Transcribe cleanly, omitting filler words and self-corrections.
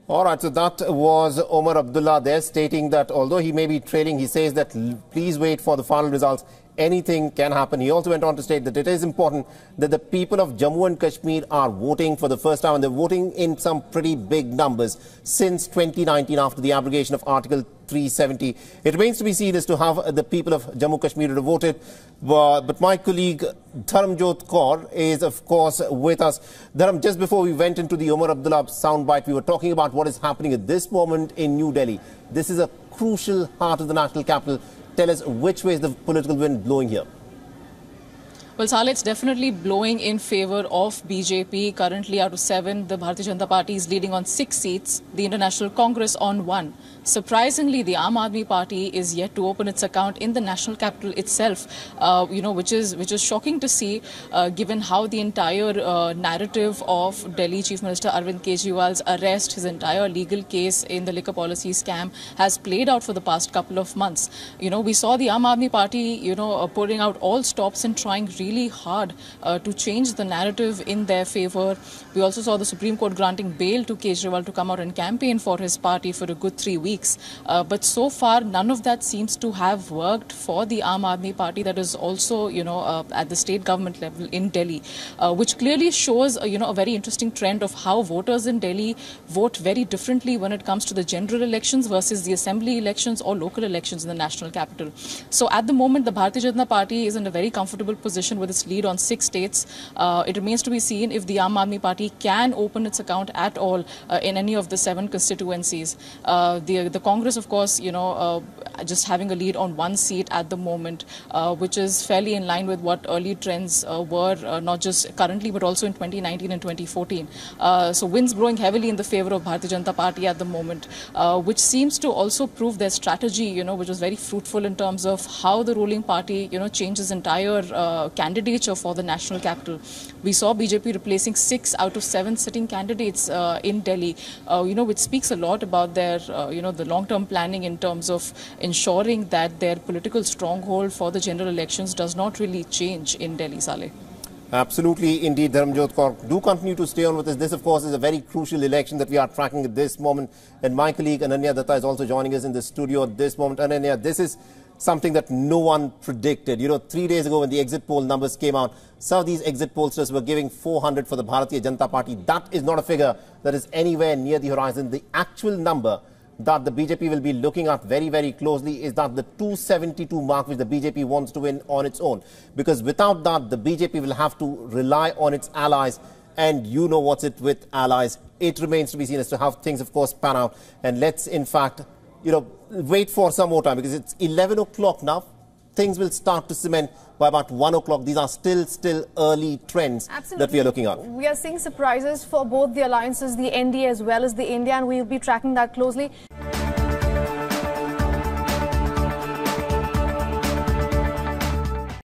All right, so that was Omar Abdullah there stating that although he may be trailing, he says that please wait for the final results. Anything can happen. He also went on to state that it is important that the people of Jammu and Kashmir are voting for the first time, and they're voting in some pretty big numbers since 2019 after the abrogation of Article 370. It remains to be seen as to how the people of Jammu and Kashmir have voted. But my colleague Dharamjot Kaur is, of course, with us. Dharam, just before we went into the Omar Abdullah soundbite, we were talking about what is happening at this moment in New Delhi. This is a crucial heart of the national capital. Tell us which way is the political wind blowing here? Well, Saleh, it's definitely blowing in favour of BJP. Currently, out of 7, the Bharatiya Janata Party is leading on 6 seats, the International Congress on 1. Surprisingly, the Aam Aadmi Party is yet to open its account in the national capital itself, which is shocking to see, given how the entire narrative of Delhi Chief Minister Arvind Kejriwal's arrest, his entire legal case in the liquor policy scam has played out for the past couple of months. We saw the Aam Aadmi Party, putting out all stops and trying really hard to change the narrative in their favour. We also saw the Supreme Court granting bail to Kejriwal to come out and campaign for his party for a good 3 weeks. But so far, none of that seems to have worked for the Aam Aadmi Party, that is also, at the state government level in Delhi, which clearly shows, a very interesting trend of how voters in Delhi vote very differently when it comes to the general elections versus the assembly elections or local elections in the national capital. So at the moment, the Bharatiya Janata Party is in a very comfortable position with its lead on 6 states. It remains to be seen if the Aam Aadmi Party can open its account at all in any of the 7 constituencies. The Congress, of course, just having a lead on 1 seat at the moment, which is fairly in line with what early trends were, not just currently, but also in 2019 and 2014. So winds blowing heavily in the favour of Bharatiya Janata Party at the moment, which seems to also prove their strategy, which was very fruitful in terms of how the ruling party, changes entire candidature for the national capital. We saw BJP replacing 6 out of 7 sitting candidates in Delhi, which speaks a lot about their, the long-term planning in terms of ensuring that their political stronghold for the general elections does not really change in Delhi, Saleh. Absolutely, indeed, Dharamjot Kaur. Do continue to stay on with us. This, of course, is a very crucial election that we are tracking at this moment. And my colleague Ananya Datta is also joining us in the studio at this moment. Ananya, this is something that no one predicted. 3 days ago when the exit poll numbers came out, some of these exit pollsters were giving 400 for the Bharatiya Janata Party. That is not a figure that is anywhere near the horizon. The actual number that the BJP will be looking at very, very closely is that the 272 mark which the BJP wants to win on its own. Because without that, the BJP will have to rely on its allies. And you know what's it with allies. It remains to be seen as to how things, of course, pan out. And let's, in fact, wait for some more time, because it's 11 o'clock now. Things will start to cement by about 1 o'clock. These are still early trends that we are looking at. We are seeing surprises for both the alliances, the NDA as well as the India, and we'll be tracking that closely.